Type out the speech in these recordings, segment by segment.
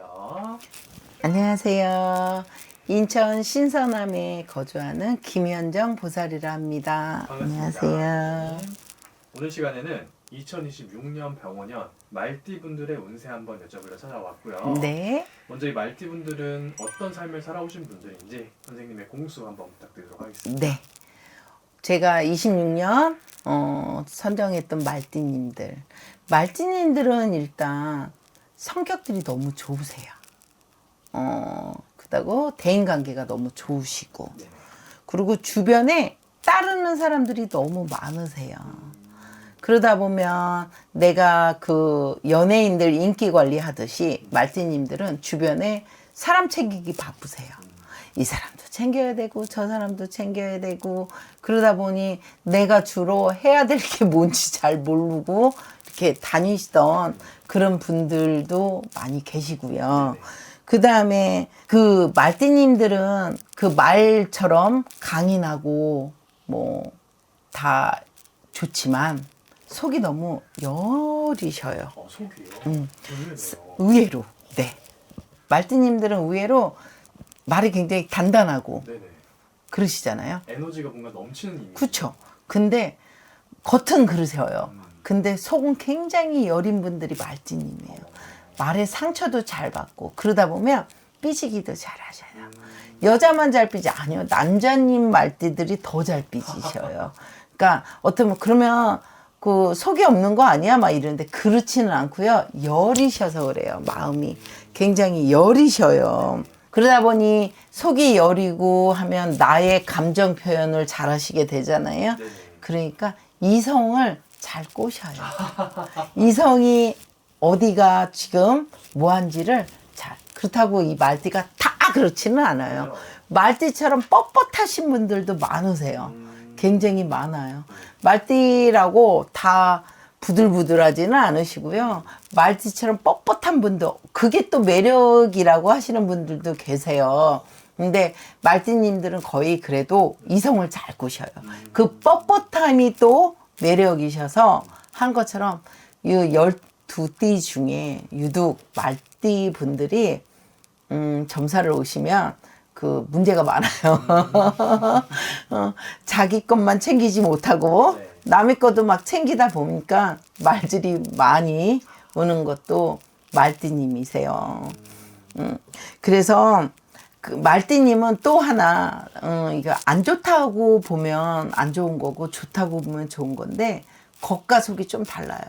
나와주세요. 안녕하세요. 인천 신선함에 거주하는 김현정 보살이라 합니다. 반갑습니다. 안녕하세요. 오늘 시간에는 2026년 병원년 말띠분들의 운세 한번 여쭤보려 찾아왔고요. 네. 먼저 이 말띠분들은 어떤 삶을 살아오신 분들인지 선생님의 공수 한번 부탁드리도록 하겠습니다. 네. 제가 26년 선정했던 말띠님들. 말띠님들은 일단 성격들이 너무 좋으세요. 그렇다고 대인관계가 너무 좋으시고, 네. 그리고 주변에 따르는 사람들이 너무 많으세요. 그러다 보면 내가 그 연예인들 인기 관리하듯이 말띠님들은 주변에 사람 챙기기 바쁘세요. 이 사람도 챙겨야 되고 저 사람도 챙겨야 되고, 그러다 보니 내가 주로 해야 될 게 뭔지 잘 모르고 이렇게 다니시던 그런 분들도 많이 계시고요. 그 다음에 그 말띠님들은 그 말처럼 강인하고 뭐 다 좋지만 속이 너무 여리셔요. 속이요? 의외네요. 의외로. 네. 말띠님들은 의외로 말이 굉장히 단단하고 네네. 그러시잖아요. 에너지가 뭔가 넘치는 이미지. 그렇죠. 근데 겉은 그러세요. 근데 속은 굉장히 여린 분들이 말띠님이에요. 말에 상처도 잘 받고 그러다 보면 삐지기도 잘 하셔요. 여자만 잘 삐지 아니요. 남자님 말띠들이 더 잘 삐지셔요. 그러니까 어쩌면 그러면 그 속이 없는 거 아니야? 막 이러는데 그렇지는 않고요. 여리셔서 그래요. 마음이 굉장히 여리셔요. 그러다 보니 속이 여리고 하면 나의 감정 표현을 잘 하시게 되잖아요. 네네. 그러니까 이성을 잘 꼬셔요. 이성이 어디가 지금 뭐한지를 잘. 그렇다고 이 말띠가 다 그렇지는 않아요. 말띠처럼 뻣뻣하신 분들도 많으세요. 굉장히 많아요. 말띠라고 다 부들부들하지는 않으시고요. 말띠처럼 뻣뻣한 분도, 그게 또 매력이라고 하시는 분들도 계세요. 근데 말띠님들은 거의 그래도 이성을 잘 꼬셔요. 그 뻣뻣함이 또 매력이셔서 한 것처럼 이 12띠 중에 유독 말띠 분들이 점사를 오시면 그 문제가 많아요. 자기 것만 챙기지 못하고 네. 남의 것도 막 챙기다 보니까 말들이 많이 오는 것도 말띠님이세요. 그래서 그 말띠님은 또 하나 이거 안 좋다고 보면 안 좋은 거고 좋다고 보면 좋은 건데 겉과 속이 좀 달라요.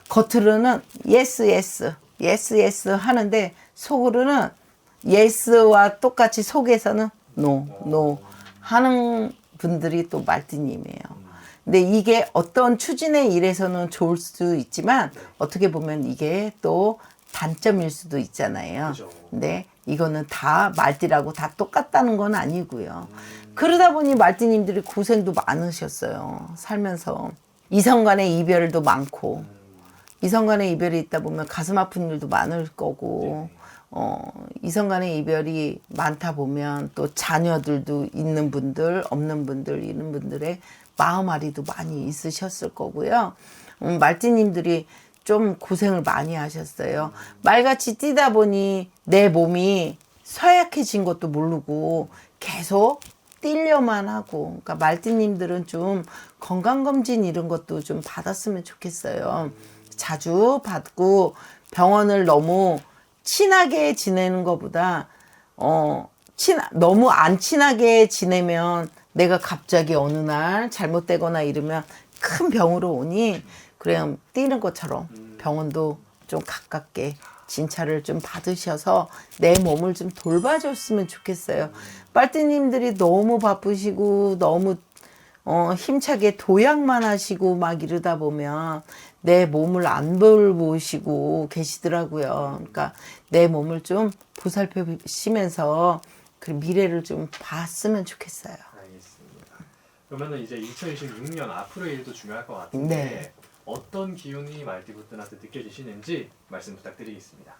겉으로는 yes yes yes yes 하는데 속으로는 yes와 똑같이 속에서는 no no 하는 분들이 또 말띠님이에요. 근데 이게 어떤 추진의 일에서는 좋을 수도 있지만 어떻게 보면 이게 또 단점일 수도 있잖아요. 그죠. 근데 이거는 다 말띠라고 다 똑같다는 건 아니고요. 그러다 보니 말띠님들이 고생도 많으셨어요. 살면서. 이성 간의 이별도 많고, 이성 간의 이별이 있다 보면 가슴 아픈 일도 많을 거고, 이성 간의 이별이 많다 보면 또 자녀들도 있는 분들, 없는 분들, 이런 분들의 마음앓이도 많이 있으셨을 거고요. 말띠님들이 좀 고생을 많이 하셨어요. 말같이 뛰다 보니 내 몸이 쇠약해진 것도 모르고 계속 뛰려만 하고. 그러니까 말띠님들은 좀 건강검진 이런 것도 좀 받았으면 좋겠어요. 자주 받고 병원을 너무 친하게 지내는 것보다 너무 안 친하게 지내면 내가 갑자기 어느 날 잘못되거나 이러면 큰 병으로 오니 그냥 뛰는 것처럼 병원도 좀 가깝게 진찰을 좀 받으셔서 내 몸을 좀 돌봐줬으면 좋겠어요. 빨띠님들이 너무 바쁘시고 너무 힘차게 도약만 하시고 막 이러다 보면 내 몸을 안 돌보시고 계시더라고요. 그러니까 내 몸을 좀 보살펴시면서 그 미래를 좀 봤으면 좋겠어요. 알겠습니다. 그러면은 이제 2026년 앞으로의 일도 중요할 것 같은데 네. 어떤 기운이 말띠분들한테 느껴지시는지 말씀 부탁드리겠습니다.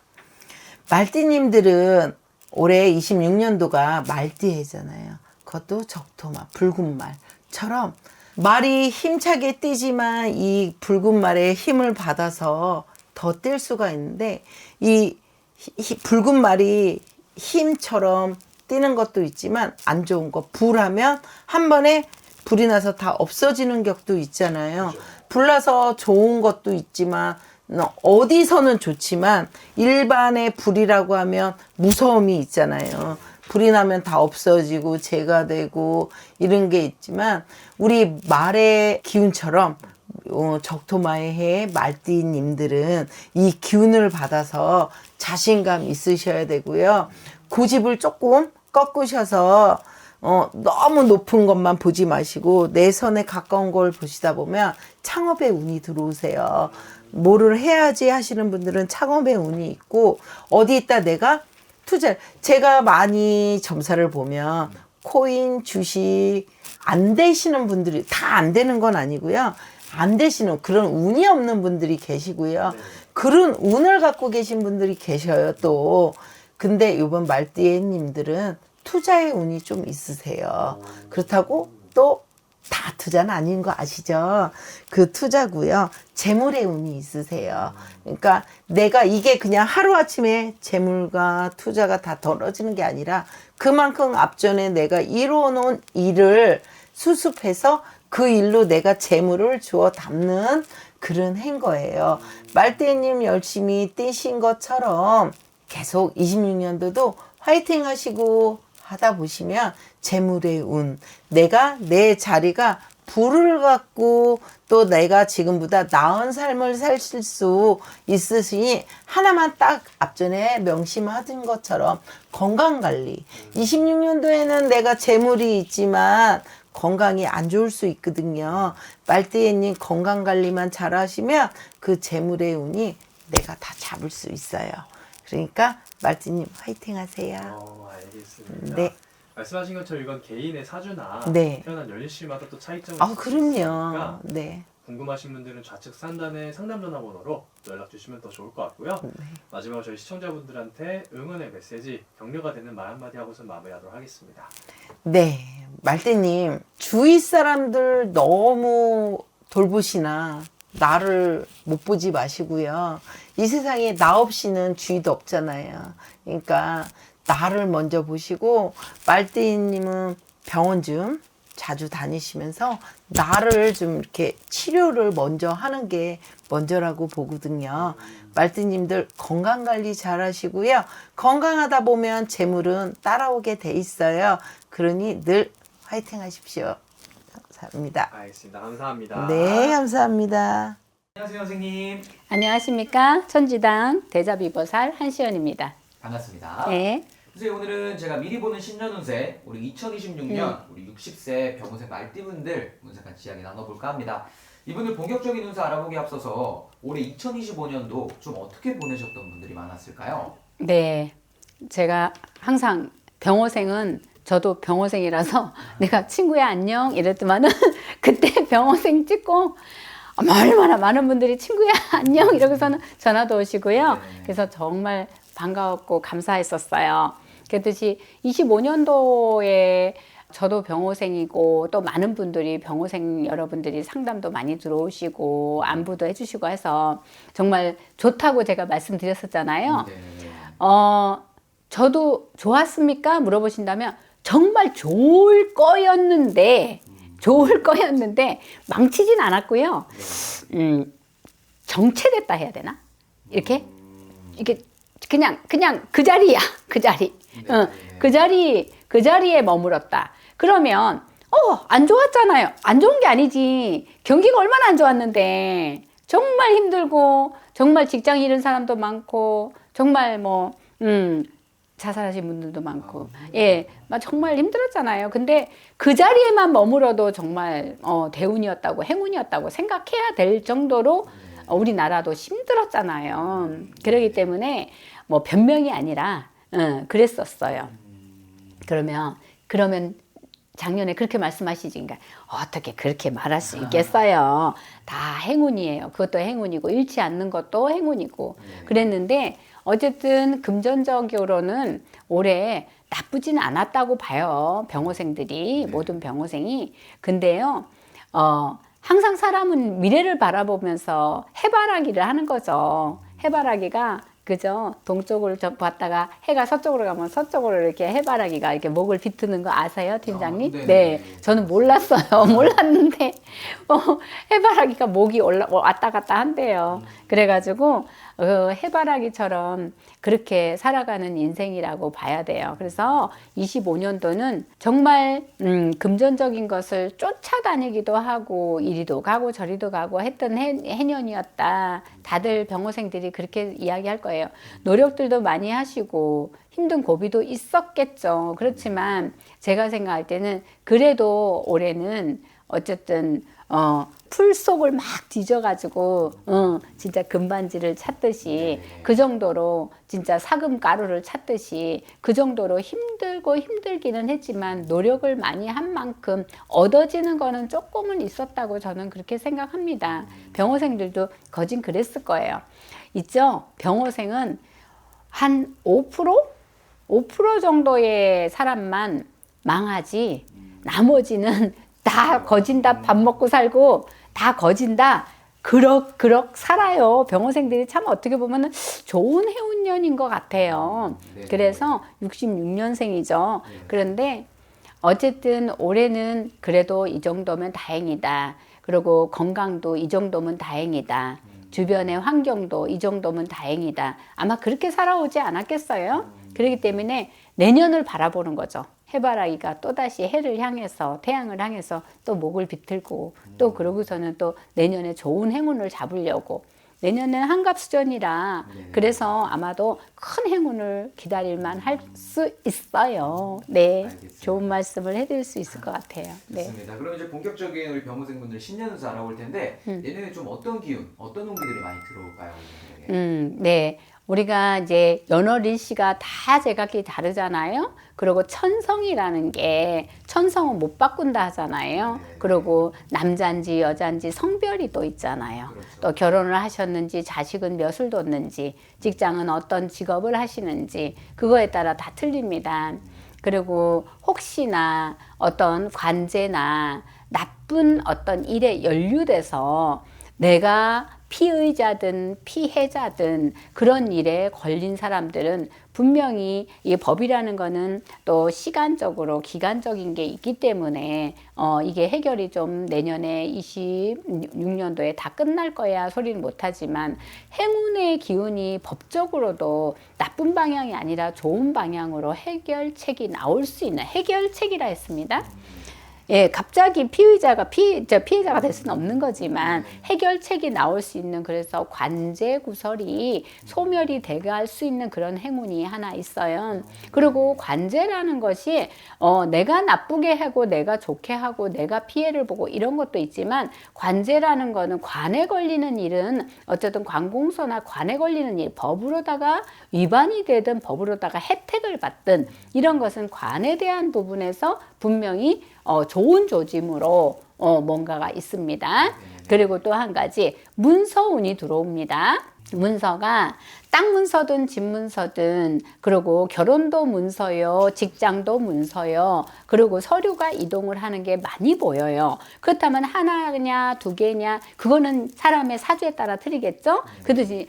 말띠님들은 올해 26년도가 말띠해잖아요. 그것도 적토말, 붉은 말처럼 말이 힘차게 뛰지만 이 붉은 말에 힘을 받아서 더 뛸 수가 있는데 이 붉은 말이 힘처럼 뛰는 것도 있지만 안 좋은 거 불하면 한 번에 불이 나서 다 없어지는 격도 있잖아요. 그렇죠. 불나서 좋은 것도 있지만 어디서는 좋지만 일반의 불이라고 하면 무서움이 있잖아요. 불이 나면 다 없어지고 재가 되고 이런 게 있지만 우리 말의 기운처럼 적토마의 해 말띠님들은 이 기운을 받아서 자신감 있으셔야 되고요. 고집을 조금 꺾으셔서 너무 높은 것만 보지 마시고 내 선에 가까운 걸 보시다 보면 창업의 운이 들어오세요. 뭐를 해야지 하시는 분들은 창업의 운이 있고 어디 있다 내가 제가 많이 점사를 보면 코인, 주식 안 되시는 분들이 다 안 되는 건 아니고요. 안 되시는 그런 운이 없는 분들이 계시고요. 네. 그런 운을 갖고 계신 분들이 계셔요 또. 근데 이번 말띠님들은 투자의 운이 좀 있으세요. 그렇다고 또 다 투자는 아닌 거 아시죠? 그 투자고요. 재물의 운이 있으세요. 그러니까 내가 이게 그냥 하루아침에 재물과 투자가 다 떨어지는 게 아니라 그만큼 앞전에 내가 이루어 놓은 일을 수습해서 그 일로 내가 재물을 주워 담는 그런 행 거예요. 말띠님 열심히 뛰신 것처럼 계속 26년도도 화이팅 하시고 하다 보시면 재물의 운, 내가 내 자리가 불을 갖고 또 내가 지금보다 나은 삶을 사실 수 있으시니 하나만 딱 앞전에 명심하신 것처럼 건강관리. 26년도에는 내가 재물이 있지만 건강이 안 좋을 수 있거든요. 말띠님 건강관리만 잘 하시면 그 재물의 운이 내가 다 잡을 수 있어요. 그러니까 말띠님 화이팅 하세요. 알겠습니다. 네. 말씀하신 것처럼 이건 개인의 사주나 네. 태어난 연일시마다 또 차이점이 아, 있을 수 그럼요. 있으니까 네. 궁금하신 분들은 좌측 상단의 상담 전화번호로 연락 주시면 더 좋을 것 같고요. 네. 마지막으로 저희 시청자분들한테 응원의 메시지, 격려가 되는 말 한마디 하고서 마무리하도록 하겠습니다. 네. 말띠님, 주위 사람들 너무 돌보시나 나를 못 보지 마시고요. 이 세상에 나 없이는 주위도 없잖아요. 그러니까 나를 먼저 보시고 말띠님은 병원 좀 자주 다니시면서 나를 좀 이렇게 치료를 먼저 하는 게 먼저라고 보거든요. 말띠님들 건강관리 잘 하시고요. 건강하다 보면 재물은 따라오게 돼 있어요. 그러니 늘 화이팅 하십시오. 감사합니다. 알겠습니다. 감사합니다. 네, 감사합니다. 안녕하세요, 선생님. 안녕하십니까. 천지당 대자비보살 한시연입니다. 반갑습니다. 네. 선생님, 오늘은 제가 미리 보는 신년 운세, 우리 2026년 우리 60세 병원생 말띠분들 운세 같이 이야기 나눠볼까 합니다. 이분들 본격적인 운세 알아보기 앞서서 올해 2025년도 좀 어떻게 보내셨던 분들이 많았을까요? 네. 제가 항상 병호생은 저도 병호생이라서 내가 친구야 안녕 이랬더만은 그때 병호생 찍고 얼마나 많은 분들이 친구야 안녕 이러고서는 전화도 오시고요. 네. 그래서 정말 반가웠고 감사했었어요. 그랬듯이 25년도에 저도 병호생이고 또 많은 분들이 병호생 여러분들이 상담도 많이 들어오시고 안부도 해주시고 해서 정말 좋다고 제가 말씀드렸었잖아요. 네. 저도 좋았습니까? 물어보신다면 정말 좋을 거였는데 망치진 않았고요. 정체됐다 해야 되나? 이렇게 그냥 그 자리야. 그 자리. 네. 그 자리에 머물었다. 그러면 안 좋았잖아요. 안 좋은 게 아니지. 경기가 얼마나 안 좋았는데 정말 힘들고 정말 직장 잃은 사람도 많고 정말 자살하신 분들도 많고 막 정말 힘들었잖아요. 근데 그 자리에만 머물어도 정말 대운이었다고 행운이었다고 생각해야 될 정도로 우리나라도 힘들었잖아요. 그렇기 때문에 변명이 아니라 그랬었어요. 그러면 작년에 그렇게 말씀하시지. 그러니까 어떻게 그렇게 말할 수 있겠어요. 다 행운이에요. 그것도 행운이고 잃지 않는 것도 행운이고 그랬는데 어쨌든 금전적으로는 올해 나쁘진 않았다고 봐요. 병호생들이 모든 병호생이. 근데요 항상 사람은 미래를 바라보면서 해바라기를 하는 거죠. 해바라기가 그죠? 동쪽으로 봤다가 해가 서쪽으로 가면 서쪽으로 이렇게 해바라기가 이렇게 목을 비트는 거 아세요, 팀장님? 네네. 네, 저는 몰랐어요. 몰랐는데 해바라기가 목이 왔다 갔다 한대요. 그래가지고 해바라기처럼 그렇게 살아가는 인생이라고 봐야 돼요. 그래서 25년도는 정말 금전적인 것을 쫓아다니기도 하고 이리도 가고 저리도 가고 했던 해년이었다. 다들 병호생들이 그렇게 이야기할 거예요. 노력들도 많이 하시고 힘든 고비도 있었겠죠. 그렇지만 제가 생각할 때는 그래도 올해는 어쨌든 풀 속을 막 뒤져가지고 진짜 금반지를 찾듯이 그 정도로 진짜 사금 가루를 찾듯이 그 정도로 힘들고 힘들기는 했지만 노력을 많이 한 만큼 얻어지는 거는 조금은 있었다고 저는 그렇게 생각합니다. 병호생들도 거진 그랬을 거예요. 있죠? 병호생은 한 5% 정도의 사람만 망하지 나머지는 다 거진다. 밥 먹고 살고 다 거진다. 그럭 살아요. 병호생들이 참 어떻게 보면 좋은 해운년인 것 같아요. 네. 그래서 66년생이죠. 그런데 어쨌든 올해는 그래도 이 정도면 다행이다. 그리고 건강도 이 정도면 다행이다. 주변의 환경도 이 정도면 다행이다. 아마 그렇게 살아오지 않았겠어요? 그렇기 때문에 내년을 바라보는 거죠. 해바라기가 또다시 해를 향해서 태양을 향해서 또 목을 비틀고 또 그러고서는 또 내년에 좋은 행운을 잡으려고 내년은 한갑수전이라 그래서 아마도 큰 행운을 기다릴만 할 수 있어요. 네, 알겠습니다. 좋은 말씀을 해드릴 수 있을 것 같아요. 네. 좋습니다. 그럼 이제 본격적인 우리 병호생분들 신년운수 알아볼 텐데 내년에 좀 어떤 기운, 어떤 운기들이 많이 들어올까요? 네. 우리가 이제 연월일시가 다 제각기 다르잖아요. 그리고 천성이라는 게 천성은 못 바꾼다 하잖아요. 그리고 남자인지 여자인지 성별이 또 있잖아요. 그렇죠. 또 결혼을 하셨는지 자식은 몇을 뒀는지 직장은 어떤 직업을 하시는지 그거에 따라 다 틀립니다. 그리고 혹시나 어떤 관제나 나쁜 어떤 일에 연루돼서 내가 피의자든 피해자든 그런 일에 걸린 사람들은 분명히 이 법이라는 거는 또 시간적으로 기간적인 게 있기 때문에 이게 해결이 좀 내년에 26년도에 다 끝날 거야 소리는 못하지만 행운의 기운이 법적으로도 나쁜 방향이 아니라 좋은 방향으로 해결책이 나올 수 있는 해결책이라 했습니다. 예, 갑자기 피해자가 될 수는 없는 거지만 해결책이 나올 수 있는 그래서 관제 구설이 소멸이 돼갈 수 있는 그런 행운이 하나 있어요. 그리고 관제라는 것이 내가 나쁘게 하고 내가 좋게 하고 내가 피해를 보고 이런 것도 있지만 관제라는 거는 관에 걸리는 일은 어쨌든 관공서나 관에 걸리는 일 법으로다가 위반이 되든 법으로다가 혜택을 받든 이런 것은 관에 대한 부분에서 분명히 좋은 조짐으로 뭔가가 있습니다. 그리고 또 한 가지 문서운이 들어옵니다. 문서가 땅 문서든 집 문서든 그리고 결혼도 문서요, 직장도 문서요. 그리고 서류가 이동을 하는 게 많이 보여요. 그렇다면 하나냐 두 개냐 그거는 사람의 사주에 따라 틀리겠죠.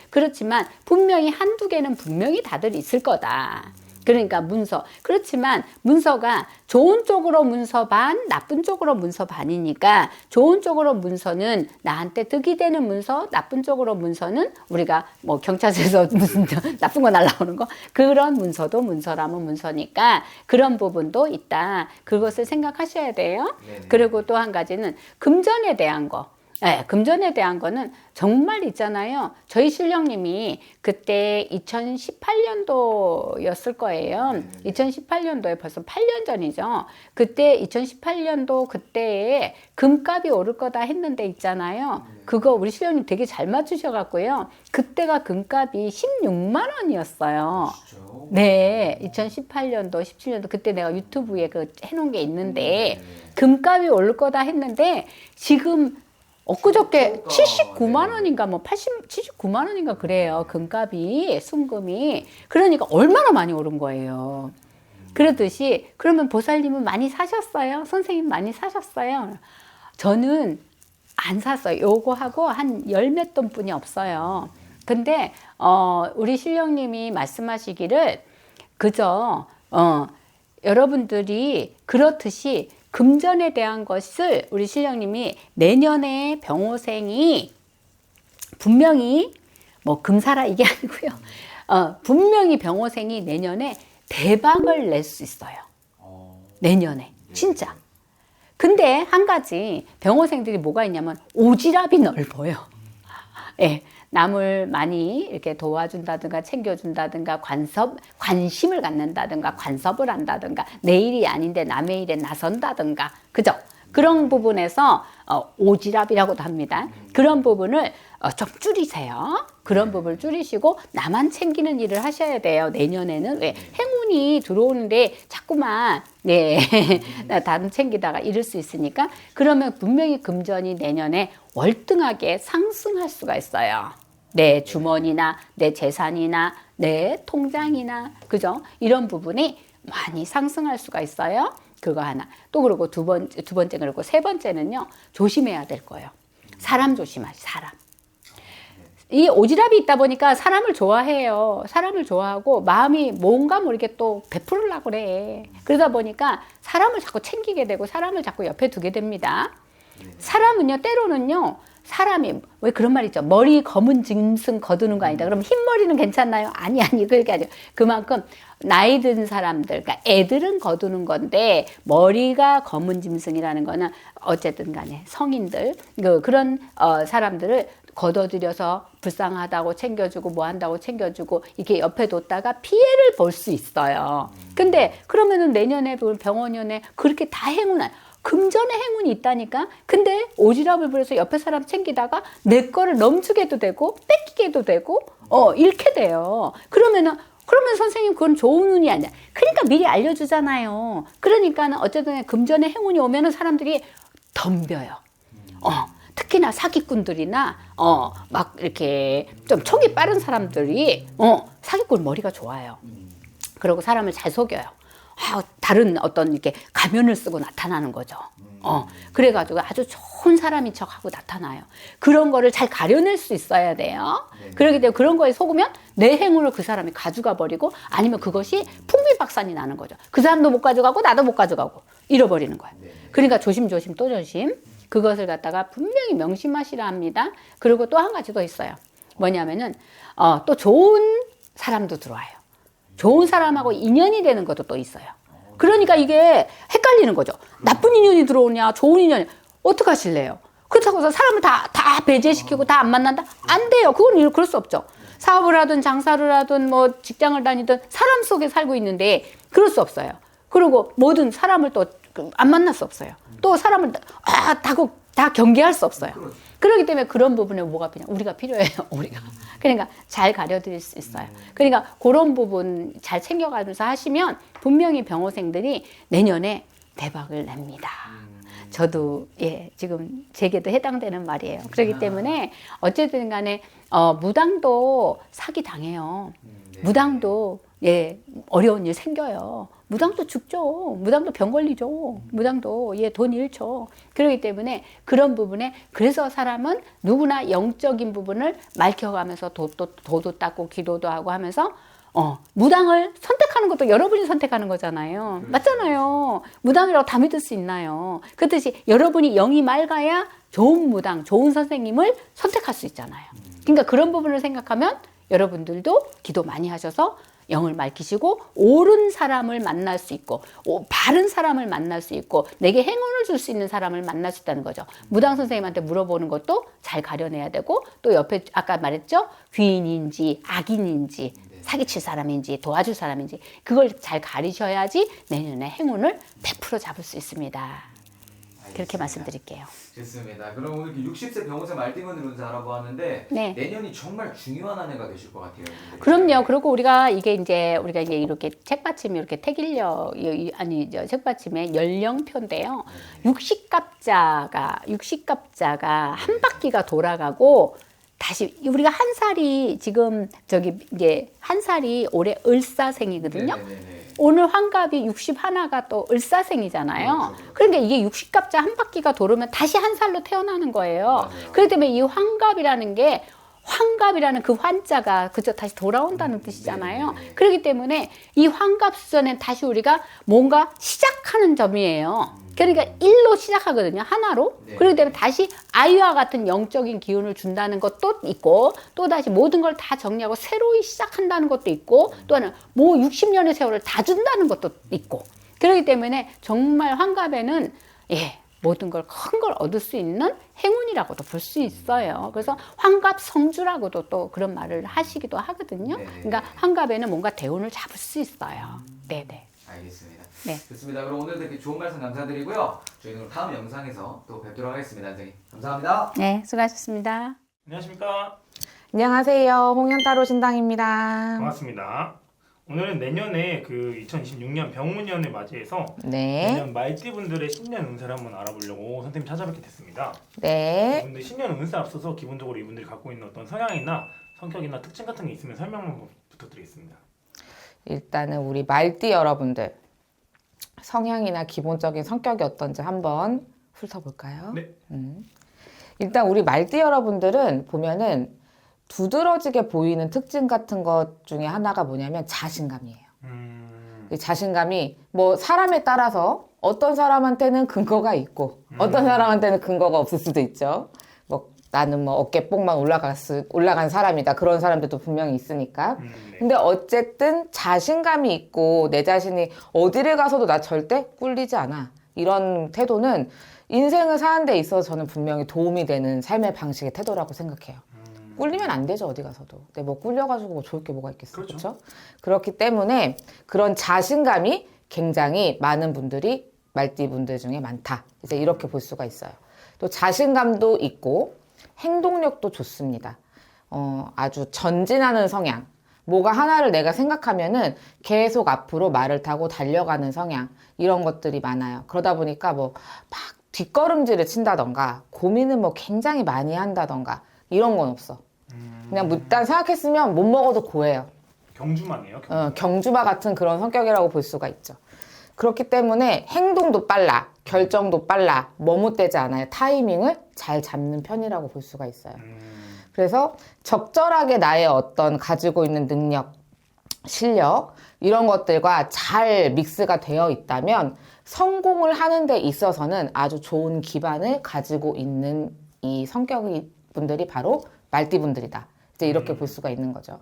그렇지만 분명히 한두 개는 분명히 다들 있을 거다. 그러니까 문서. 그렇지만 문서가 좋은 쪽으로 문서 반, 나쁜 쪽으로 문서 반이니까 좋은 쪽으로 문서는 나한테 득이 되는 문서, 나쁜 쪽으로 문서는 우리가 뭐 경찰서에서 무슨 나쁜 거 날라오는 거 그런 문서도 문서라면 문서니까 그런 부분도 있다. 그것을 생각하셔야 돼요. 네네. 그리고 또 한 가지는 금전에 대한 거. 네, 금전에 대한 거는 정말 있잖아요. 저희 신령님이 그때 2018년도였을 거예요. 2018년도에 벌써 8년 전이죠. 그때 2018년도 그때에 금값이 오를 거다 했는데 있잖아요. 그거 우리 신령님 되게 잘 맞추셔갖고요. 그때가 금값이 16만 원이었어요. 네, 2018년도, 17년도 그때 내가 유튜브에 그 해놓은 게 있는데 금값이 오를 거다 했는데 지금 엊그저께 79만 원인가 뭐 79만 원인가 그래요. 금값이 순금이 그러니까 얼마나 많이 오른 거예요. 그러듯이 그러면 보살님은 많이 사셨어요? 선생님 많이 사셨어요? 저는 안 샀어요. 요거 하고 한 열 몇 돈뿐이 없어요. 근데 우리 신령님이 말씀하시기를 그저 여러분들이 그렇듯이 금전에 대한 것을 우리 신령님이 내년에 병호생이 분명히 뭐 금사라 이게 아니고요. 분명히 병호생이 내년에 대박을 낼 수 있어요. 내년에 진짜. 근데 한 가지 병호생들이 뭐가 있냐면 오지랖이 넓어요. 예, 남을 많이 이렇게 도와준다든가 챙겨준다든가 관심을 갖는다든가 관섭을 한다든가 내 일이 아닌데 남의 일에 나선다든가 그죠? 그런 부분에서 오지랖이라고도 합니다. 그런 부분을 좀 줄이세요. 그런 부분을 줄이시고 나만 챙기는 일을 하셔야 돼요. 내년에는 왜 행운이 들어오는데 자꾸만 다른 챙기다가 잃을 수 있으니까 그러면 분명히 금전이 내년에 월등하게 상승할 수가 있어요. 내 주머니나 내 재산이나 내 통장이나 그죠? 이런 부분이 많이 상승할 수가 있어요. 그거 하나. 또 그리고 두 번째 그리고 세 번째는요. 조심해야 될 거예요. 사람 조심하시. 사람. 이 오지랖이 있다 보니까 사람을 좋아해요. 사람을 좋아하고 마음이 뭔가 모르게 또 베풀으려고 그래. 그러다 보니까 사람을 자꾸 챙기게 되고 사람을 자꾸 옆에 두게 됩니다. 사람은요. 때로는요. 사람이 왜 그런 말 있죠. 머리 검은 짐승 거두는 거 아니다. 그럼 흰머리는 괜찮나요? 아니 그게 아니에요. 그만큼 나이 든 사람들, 그러니까 애들은 거두는 건데 머리가 검은 짐승이라는 거는 어쨌든 간에 성인들 그런 사람들을 걷어들여서 불쌍하다고 챙겨주고 뭐 한다고 챙겨주고 이렇게 옆에 뒀다가 피해를 볼 수 있어요. 근데 그러면은 내년에 병원년에 그렇게 다 행운한 금전의 행운이 있다니까. 근데 오지랖을 부려서 옆에 사람 챙기다가 내 거를 넘주게도 되고 뺏기게도 되고 잃게 돼요. 그러면 선생님 그건 좋은 운이 아니야. 그러니까 미리 알려주잖아요. 그러니까는 어쨌든 금전의 행운이 오면은 사람들이 덤벼요. 특히나 사기꾼들이나 막 이렇게 좀 촉이 빠른 사람들이 사기꾼 머리가 좋아요. 그리고 사람을 잘 속여요. 다른 어떤 이렇게 가면을 쓰고 나타나는 거죠. 그래가지고 아주 좋은 사람인 척하고 나타나요. 그런 거를 잘 가려낼 수 있어야 돼요. 그렇기 때문에 그런 거에 속으면 내 행운을 그 사람이 가져가 버리고 아니면 그것이 풍비박산이 나는 거죠. 그 사람도 못 가져가고 나도 못 가져가고 잃어버리는 거예요. 그러니까 조심조심 또 조심. 그것을 갖다가 분명히 명심하시라 합니다. 그리고 또 한 가지 더 있어요. 뭐냐면은 또 좋은 사람도 들어와요. 좋은 사람하고 인연이 되는 것도 또 있어요. 그러니까 이게 헷갈리는 거죠. 나쁜 인연이 들어오냐, 좋은 인연이 어떻게 하실래요? 그렇다고 해서 사람을 다 배제시키고 다 안 만난다? 안 돼요. 그건 그럴 수 없죠. 사업을 하든 장사를 하든 뭐 직장을 다니든 사람 속에 살고 있는데 그럴 수 없어요. 그리고 모든 사람을 또 안 만날 수 없어요. 또 사람을 다 경계할 수 없어요. 그렇기 때문에 그런 부분에 뭐가 필요해요? 우리가 필요해요. 우리가. 그러니까 잘 가려드릴 수 있어요. 그러니까 그런 부분 잘 챙겨가면서 하시면 분명히 병호생들이 내년에 대박을 냅니다. 저도 지금 제게도 해당되는 말이에요. 그렇기 때문에 어쨌든 간에 무당도 사기 당해요. 무당도 어려운 일 생겨요. 무당도 죽죠. 무당도 병 걸리죠. 무당도 돈 잃죠. 그렇기 때문에 그런 부분에 그래서 사람은 누구나 영적인 부분을 밝혀가면서 도도 닦고 기도도 하고 하면서 무당을 선택하는 것도 여러분이 선택하는 거잖아요. 맞잖아요. 무당이라고 다 믿을 수 있나요? 그렇듯이 여러분이 영이 맑아야 좋은 무당, 좋은 선생님을 선택할 수 있잖아요. 그러니까 그런 부분을 생각하면 여러분들도 기도 많이 하셔서 영을 밝히시고 옳은 사람을 만날 수 있고 바른 사람을 만날 수 있고 내게 행운을 줄 수 있는 사람을 만날 수 있다는 거죠. 무당 선생님한테 물어보는 것도 잘 가려내야 되고 또 옆에 아까 말했죠. 귀인인지 악인인지 사기칠 사람인지 도와줄 사람인지 그걸 잘 가리셔야지 내년에 행운을 100% 잡을 수 있습니다. 그렇게 말씀드릴게요. 좋습니다. 그럼 오늘 60세 병호생 말띠분들 운세 알아보았는데 내년이 정말 중요한 한 해가 되실 것 같아요. 그럼요. 그리고 우리가 이제 이렇게 책받침이 이렇게 책받침에 연령표인데요. 60갑자가 한 바퀴가 돌아가고 다시 우리가 한 살이 지금 한 살이 올해 을사생이거든요. 오늘 환갑이 61가 또 을사생이잖아요. 그러니까 이게 60갑자 한 바퀴가 돌으면 다시 한 살로 태어나는 거예요. 그렇기 때문에 이 환갑이라는 게 환갑이라는 그 환자가 그저 다시 돌아온다는 뜻이잖아요. 네. 그렇기 때문에 이 환갑수전엔 다시 우리가 뭔가 시작하는 점이에요. 그러니까 일로 시작하거든요. 하나로. 네. 그렇기 때문에 다시 아이와 같은 영적인 기운을 준다는 것도 있고, 또 다시 모든 걸 다 정리하고 새로이 시작한다는 것도 있고, 또 하나 뭐 60년의 세월을 다 준다는 것도 있고. 그렇기 때문에 정말 환갑에는 모든 걸 큰 걸 얻을 수 있는 행운이라고도 볼 수 있어요. 그래서 환갑 성주라고도 또 그런 말을 하시기도 하거든요. 네네. 그러니까 환갑에는 뭔가 대운을 잡을 수 있어요. 네네. 알겠습니다. 네. 좋습니다. 그럼 오늘도 이렇게 좋은 말씀 감사드리고요. 저희는 다음 영상에서 또 뵙도록 하겠습니다. 선생님 감사합니다. 네, 수고하셨습니다. 안녕하십니까. 안녕하세요. 홍현타로 신당입니다. 반갑습니다. 오늘은 내년에 그 2026년 병문년을 맞이해서 네. 내년 말띠분들의 신년 운세를 한번 알아보려고 선생님 찾아뵙게 됐습니다. 네. 이분들 신년 운세 앞서서 기본적으로 이분들이 갖고 있는 어떤 성향이나 성격이나 특징 같은 게 있으면 설명만 부탁드리겠습니다. 일단은 우리 말띠 여러분들 성향이나 기본적인 성격이 어떤지 한번 훑어볼까요? 네. 일단 우리 말띠 여러분들은 보면은 두드러지게 보이는 특징 같은 것 중에 하나가 뭐냐면 자신감이에요. 이 자신감이 뭐 사람에 따라서 어떤 사람한테는 근거가 있고 어떤 사람한테는 근거가 없을 수도 있죠. 뭐 나는 뭐 어깨 뽕만 올라간 사람이다. 그런 사람들도 분명히 있으니까. 네. 근데 어쨌든 자신감이 있고 내 자신이 어디를 가서도 나 절대 꿀리지 않아. 이런 태도는 인생을 사는 데 있어서 저는 분명히 도움이 되는 삶의 방식의 태도라고 생각해요. 꿀리면 안 되죠, 어디 가서도. 근데 뭐 꿀려가지고 뭐 좋을 게 뭐가 있겠어요. 그렇죠. 그렇죠? 그렇기 때문에 그런 자신감이 굉장히 많은 분들이 말띠 분들 중에 많다. 이제 이렇게 볼 수가 있어요. 또 자신감도 있고 행동력도 좋습니다. 아주 전진하는 성향. 뭐가 하나를 내가 생각하면은 계속 앞으로 말을 타고 달려가는 성향. 이런 것들이 많아요. 그러다 보니까 뭐 막 뒷걸음질을 친다던가 고민을 뭐 굉장히 많이 한다던가 이런 건 없어. 그냥 일단 생각했으면 못 먹어도 고해요. 경주마네요. 경주마 같은 그런 성격이라고 볼 수가 있죠. 그렇기 때문에 행동도 빨라, 결정도 빨라, 머뭇대지 않아요. 타이밍을 잘 잡는 편이라고 볼 수가 있어요. 그래서 적절하게 나의 어떤 가지고 있는 능력, 실력 이런 것들과 잘 믹스가 되어 있다면 성공을 하는 데 있어서는 아주 좋은 기반을 가지고 있는 이 성격이 분들이 바로 말띠분들이다. 이제 이렇게 볼 수가 있는 거죠.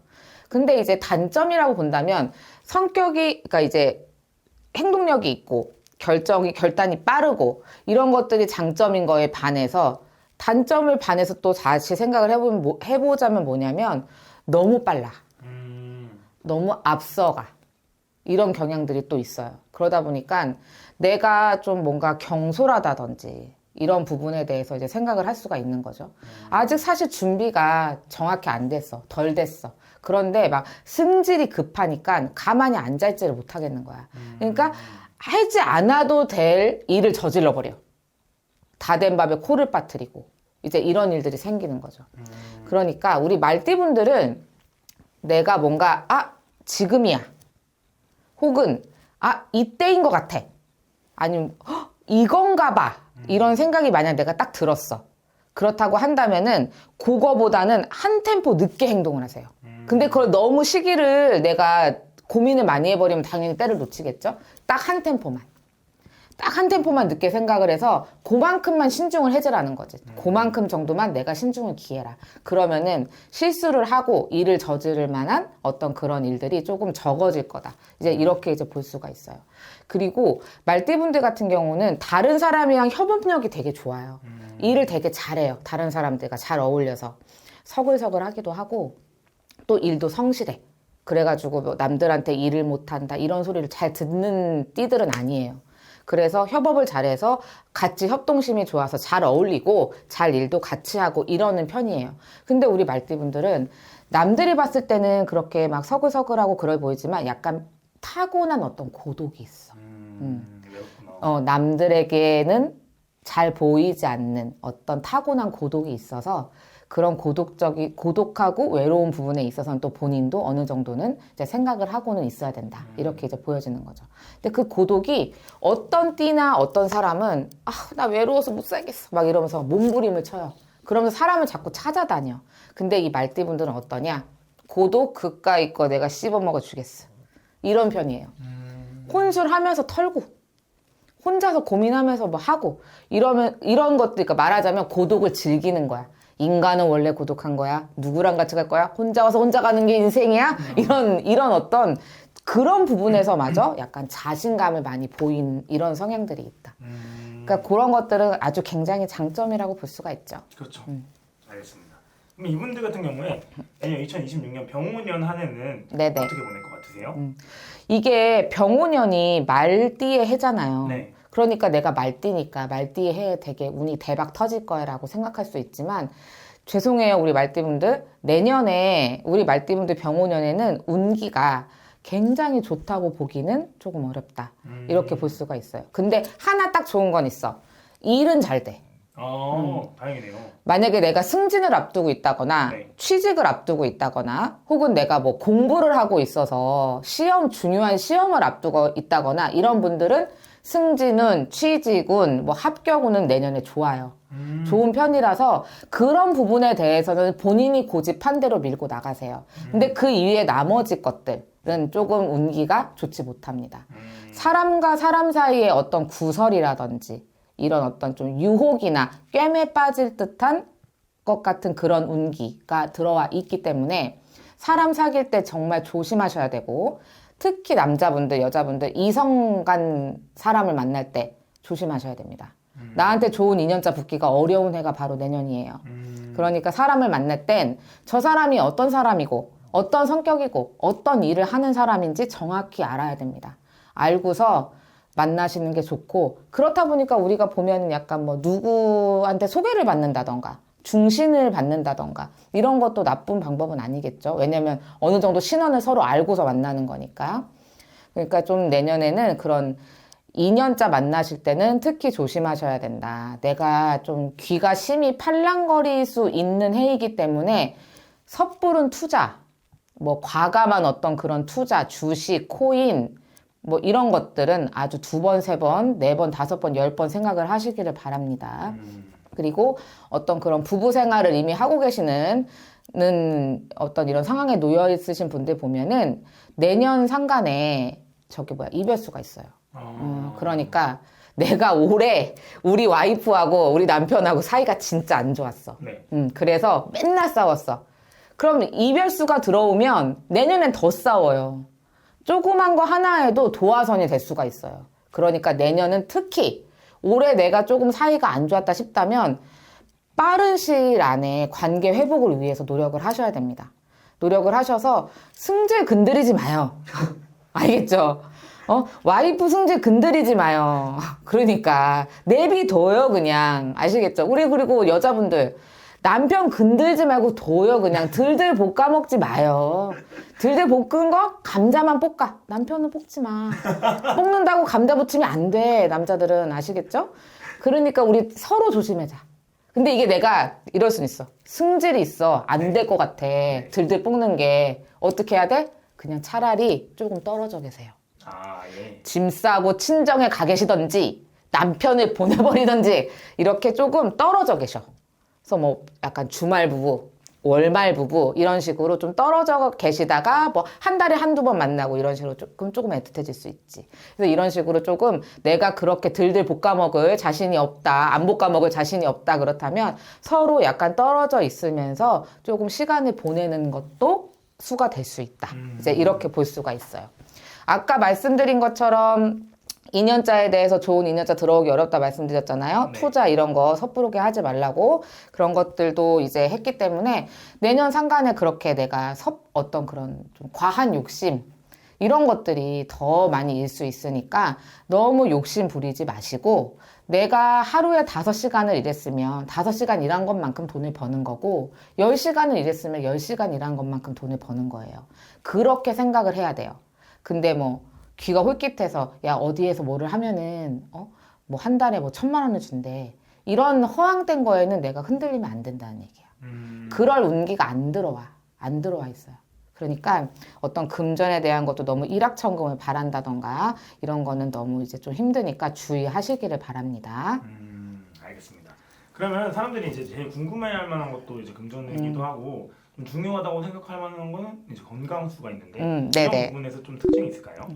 근데 이제 단점이라고 본다면 성격이, 그러니까 이제 행동력이 있고 결단이 빠르고 이런 것들이 장점인 거에 반해서 단점을 반해서 또 다시 생각을 해보자면 뭐냐면 너무 빨라. 너무 앞서가. 이런 경향들이 또 있어요. 그러다 보니까 내가 좀 뭔가 경솔하다든지 이런 부분에 대해서 이제 생각을 할 수가 있는 거죠. 아직 사실 준비가 정확히 안 됐어. 덜 됐어. 그런데 막 승질이 급하니까 가만히 앉아있지를 못하겠는 거야. 그러니까 하지 않아도 될 일을 저질러 버려. 다 된 밥에 코를 빠뜨리고 이제 이런 일들이 생기는 거죠. 그러니까 우리 말띠분들은 내가 뭔가 지금이야. 혹은 이때인 것 같아. 아니면 이건가 봐. 이런 생각이 만약 내가 딱 들었어. 그렇다고 한다면은 그거보다는 한 템포 늦게 행동을 하세요. 근데 그걸 너무 시기를 내가 고민을 많이 해버리면 당연히 때를 놓치겠죠. 딱 한 템포만. 딱 한 템포만 늦게 생각을 해서 그만큼만 신중을 해제라는 거지. 그만큼 정도만 내가 신중을 기해라. 그러면은 실수를 하고 일을 저지를 만한 어떤 그런 일들이 조금 적어질 거다. 이제 이렇게 이제 볼 수가 있어요. 그리고 말띠분들 같은 경우는 다른 사람이랑 협업력이 되게 좋아요. 일을 되게 잘해요. 다른 사람들과 잘 어울려서 서글서글 하기도 하고 또 일도 성실해. 그래가지고 뭐 남들한테 일을 못한다 이런 소리를 잘 듣는 띠들은 아니에요. 그래서 협업을 잘해서 같이 협동심이 좋아서 잘 어울리고 잘 일도 같이 하고 이러는 편이에요. 근데 우리 말띠분들은 남들이 봤을 때는 그렇게 막 서글서글하고 그래 보이지만 약간 타고난 어떤 고독이 있어. 남들에게는 잘 보이지 않는 어떤 타고난 고독이 있어서 그런 고독하고 외로운 부분에 있어서는 또 본인도 어느 정도는 이제 생각을 하고는 있어야 된다. 이렇게 이제 보여지는 거죠. 근데 그 고독이 어떤 띠나 어떤 사람은 나 외로워서 못 살겠어. 막 이러면서 몸부림을 쳐요. 그러면서 사람을 자꾸 찾아다녀. 근데 이 말띠분들은 어떠냐? 고독 그까이 거 내가 씹어먹어 주겠어. 이런 편이에요. 혼술하면서 털고 혼자서 고민하면서 뭐 하고 이런 것들, 그러니까 말하자면 고독을 즐기는 거야. 인간은 원래 고독한 거야. 누구랑 같이 갈 거야? 혼자 와서 혼자 가는 게 인생이야? 이런 어떤 그런 부분에서마저 약간 자신감을 많이 보인 이런 성향들이 있다. 그러니까 그런 것들은 아주 굉장히 장점이라고 볼 수가 있죠. 그렇죠. 알겠습니다. 그럼 이분들 같은 경우에 내년 2026년 병오년 한 해는 네네. 어떻게 보낼 것 같으세요? 이게 병오년이 말띠의 해잖아요. 네. 그러니까 내가 말띠니까 말띠의 해에 되게 운이 대박 터질 거야라고 생각할 수 있지만 죄송해요 우리 말띠분들. 내년에 우리 말띠분들 병오년에는 운기가 굉장히 좋다고 보기는 조금 어렵다. 이렇게 볼 수가 있어요. 근데 하나 딱 좋은 건 있어. 일은 잘 돼. 다행이네요. 만약에 내가 승진을 앞두고 있다거나 네. 취직을 앞두고 있다거나 혹은 내가 뭐 공부를 하고 있어서 중요한 시험을 앞두고 있다거나 이런 분들은 승진운, 취직운, 뭐 합격운은 내년에 좋아요. 좋은 편이라서 그런 부분에 대해서는 본인이 고집한 대로 밀고 나가세요. 근데 그 이외에 나머지 것들은 조금 운기가 좋지 못합니다. 사람과 사람 사이의 어떤 구설이라든지 이런 어떤 좀 유혹이나 꿰매 빠질 듯한 것 같은 그런 운기가 들어와 있기 때문에 사람 사귈 때 정말 조심하셔야 되고 특히 남자분들, 여자분들 이성 간 사람을 만날 때 조심하셔야 됩니다. 나한테 좋은 인연자 붙기가 어려운 해가 바로 내년이에요. 그러니까 사람을 만날 땐 저 사람이 어떤 사람이고 어떤 성격이고 어떤 일을 하는 사람인지 정확히 알아야 됩니다. 알고서 만나시는 게 좋고 그렇다 보니까 우리가 보면 약간 뭐 누구한테 소개를 받는다던가 중신을 받는다던가 이런 것도 나쁜 방법은 아니겠죠. 왜냐면 어느 정도 신원을 서로 알고서 만나는 거니까. 그러니까 좀 내년에는 그런 인연자 만나실 때는 특히 조심하셔야 된다. 내가 좀 귀가 심히 팔랑거릴 수 있는 해이기 때문에 섣부른 투자, 뭐 과감한 어떤 그런 투자, 주식, 코인 뭐 이런 것들은 아주 2번, 3번, 4번, 5번, 10번 생각을 하시기를 바랍니다. 그리고 어떤 그런 부부 생활을 이미 하고 계시는 어떤 이런 상황에 놓여 있으신 분들 보면은 내년 상간에 이별수가 있어요. 그러니까 내가 올해 우리 와이프하고 우리 남편하고 사이가 진짜 안 좋았어. 네. 그래서 맨날 싸웠어. 그럼 이별수가 들어오면 내년엔 더 싸워요. 조그만 거 하나에도 도화선이 될 수가 있어요. 그러니까 내년은 특히 올해 내가 조금 사이가 안 좋았다 싶다면 빠른 시일 안에 관계 회복을 위해서 노력을 하셔야 됩니다. 노력을 하셔서 승질 건드리지 마요. 알겠죠? 와이프 승질 건드리지 마요. 그러니까 내비둬요 그냥. 아시겠죠? 우리 그리고 여자분들 남편 건들지 말고 둬요 그냥. 들들 볶아 먹지 마요. 들들 볶은 거 감자만 볶아. 남편은 볶지 마. 볶는다고 감자 부치면 안 돼. 남자들은 아시겠죠? 그러니까 우리 서로 조심하자. 근데 이게 내가 이럴 수는 있어. 승질이 있어. 안 될 것 같아. 들들 볶는 게. 어떻게 해야 돼? 그냥 차라리 조금 떨어져 계세요. 예. 짐 싸고 친정에 가 계시던지 남편을 보내버리던지 이렇게 조금 떨어져 계셔. 그래서 뭐 약간 주말 부부, 월말 부부 이런 식으로 좀 떨어져 계시다가 뭐 한 달에 한두 번 만나고 이런 식으로 조금 애틋해질 수 있지. 그래서 이런 식으로 조금 내가 그렇게 들들 볶아 먹을 자신이 없다, 안 볶아 먹을 자신이 없다 그렇다면 서로 약간 떨어져 있으면서 조금 시간을 보내는 것도 수가 될 수 있다. 이제 이렇게 볼 수가 있어요. 아까 말씀드린 것처럼 인연자에 대해서 좋은 인연자 들어오기 어렵다 말씀드렸잖아요. 네. 투자 이런 거 섣부르게 하지 말라고 그런 것들도 이제 했기 때문에 내년 상간에 그렇게 내가 어떤 그런 좀 과한 욕심 이런 것들이 더 많이 일 수 있으니까 너무 욕심 부리지 마시고 내가 하루에 5시간을 일했으면 5시간 일한 것만큼 돈을 버는 거고 10시간을 일했으면 10시간 일한 것만큼 돈을 버는 거예요. 그렇게 생각을 해야 돼요. 근데 뭐 귀가 홀깃해서 야 어디에서 뭐를 하면은 뭐 한 달에 뭐 1,000만 원을 준대. 이런 허황된 거에는 내가 흔들리면 안 된다는 얘기야. 그럴 운기가 안 들어와 있어요. 그러니까 어떤 금전에 대한 것도 너무 일확천금을 바란다던가 이런 거는 너무 이제 좀 힘드니까 주의하시기를 바랍니다. 알겠습니다. 그러면 사람들이 이제 제일 궁금해할 만한 것도 이제 금전이기도 하고 좀 중요하다고 생각할 만한 거는 이제 건강수가 있는데 이런 네네. 부분에서 좀 특징이 있을까요?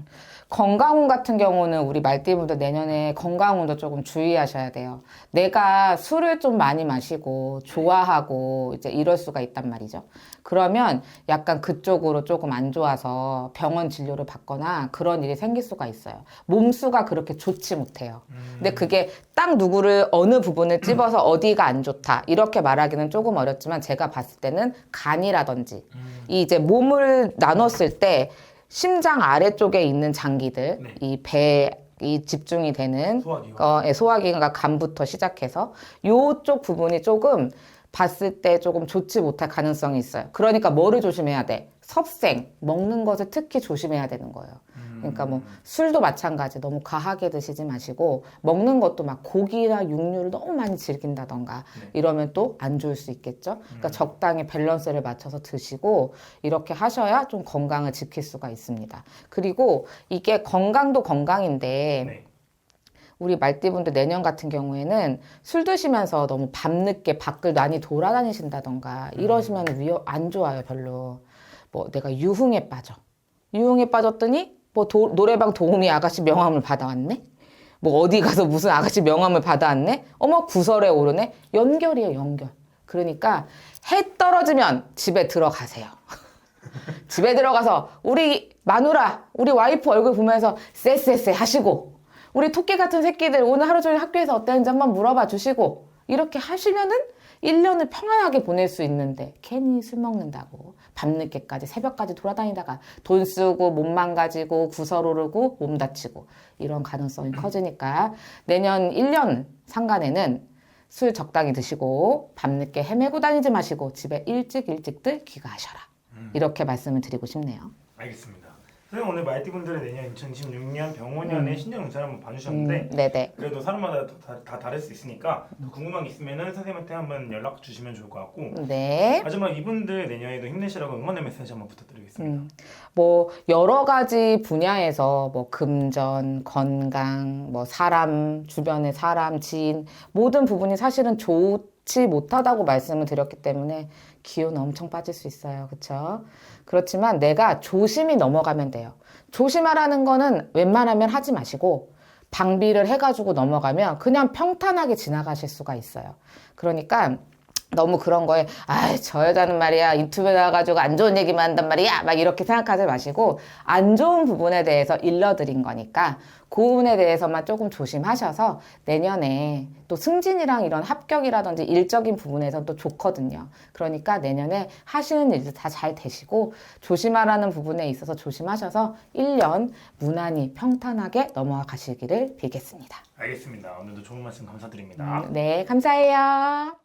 건강운 같은 경우는 우리 말띠분들 내년에 건강운도 조금 주의하셔야 돼요. 내가 술을 좀 많이 마시고 좋아하고 이제 이럴 수가 있단 말이죠. 그러면 약간 그쪽으로 조금 안 좋아서 병원 진료를 받거나 그런 일이 생길 수가 있어요. 몸수가 그렇게 좋지 못해요. 근데 그게 딱 누구를 어느 부분을 찝어서 어디가 안 좋다 이렇게 말하기는 조금 어렵지만 제가 봤을 때는 간이라든지 이 이제 몸을 나눴을 때 심장 아래쪽에 있는 장기들, 네. 이 배, 이 집중이 되는 소화기관. 소화기관과 간부터 시작해서 요쪽 부분이 조금 봤을 때 조금 좋지 못할 가능성이 있어요. 그러니까 뭐를 조심해야 돼? 섭생, 먹는 것을 특히 조심해야 되는 거예요. 그러니까 뭐 술도 마찬가지 너무 과하게 드시지 마시고 먹는 것도 막 고기나 육류를 너무 많이 즐긴다던가 이러면 또 안 좋을 수 있겠죠. 그러니까 적당히 밸런스를 맞춰서 드시고 이렇게 하셔야 좀 건강을 지킬 수가 있습니다. 그리고 이게 건강도 건강인데 네. 우리 말띠분들 내년 같은 경우에는 술 드시면서 너무 밤늦게 밖을 많이 돌아다니신다던가 이러시면 안 좋아요, 별로. 뭐 내가 유흥에 빠져. 유흥에 빠졌더니 뭐 노래방 도우미 아가씨 명함을 받아왔네? 뭐 어디 가서 무슨 아가씨 명함을 받아왔네? 어머 구설에 오르네? 연결이에요, 연결. 그러니까 해 떨어지면 집에 들어가세요. 집에 들어가서 우리 마누라, 우리 와이프 얼굴 보면서 쎄쎄쎄 하시고 우리 토끼 같은 새끼들 오늘 하루 종일 학교에서 어땠는지 한번 물어봐 주시고 이렇게 하시면은 1년을 평안하게 보낼 수 있는데 괜히 술 먹는다고 밤늦게까지 새벽까지 돌아다니다가 돈 쓰고 몸 망가지고 구설 오르고 몸 다치고 이런 가능성이 커지니까 내년 1년 상간에는 술 적당히 드시고 밤늦게 헤매고 다니지 마시고 집에 일찍들 귀가하셔라. 이렇게 말씀을 드리고 싶네요. 알겠습니다. 선생님 오늘 말띠분들의 내년 2026년 병원년의 신년 운세를 한번 봐주셨는데 네네. 그래도 사람마다 다 다를 수 있으니까 더 궁금한 게 있으면은 선생님한테 한번 연락 주시면 좋을 것 같고 네. 마지막 이분들 내년에도 힘내시라고 응원의 메시지 한번 부탁드리겠습니다. 뭐 여러 가지 분야에서 뭐 금전, 건강, 뭐 사람, 주변의 사람, 지인 모든 부분이 사실은 좋지 못하다고 말씀을 드렸기 때문에 기운 엄청 빠질 수 있어요. 그렇죠? 그렇지만 내가 조심히 넘어가면 돼요. 조심하라는 거는 웬만하면 하지 마시고 방비를 해가지고 넘어가면 그냥 평탄하게 지나가실 수가 있어요. 그러니까 너무 그런 거에 저 여자는 말이야 유튜브에 나와가지고 안 좋은 얘기만 한단 말이야 막 이렇게 생각하지 마시고 안 좋은 부분에 대해서 일러드린 거니까 그 부분에 대해서만 조금 조심하셔서 내년에 또 승진이랑 이런 합격이라든지 일적인 부분에서 또 좋거든요. 그러니까 내년에 하시는 일도 다 잘 되시고 조심하라는 부분에 있어서 조심하셔서 1년 무난히 평탄하게 넘어가시기를 빌겠습니다. 알겠습니다. 오늘도 좋은 말씀 감사드립니다. 네, 감사해요.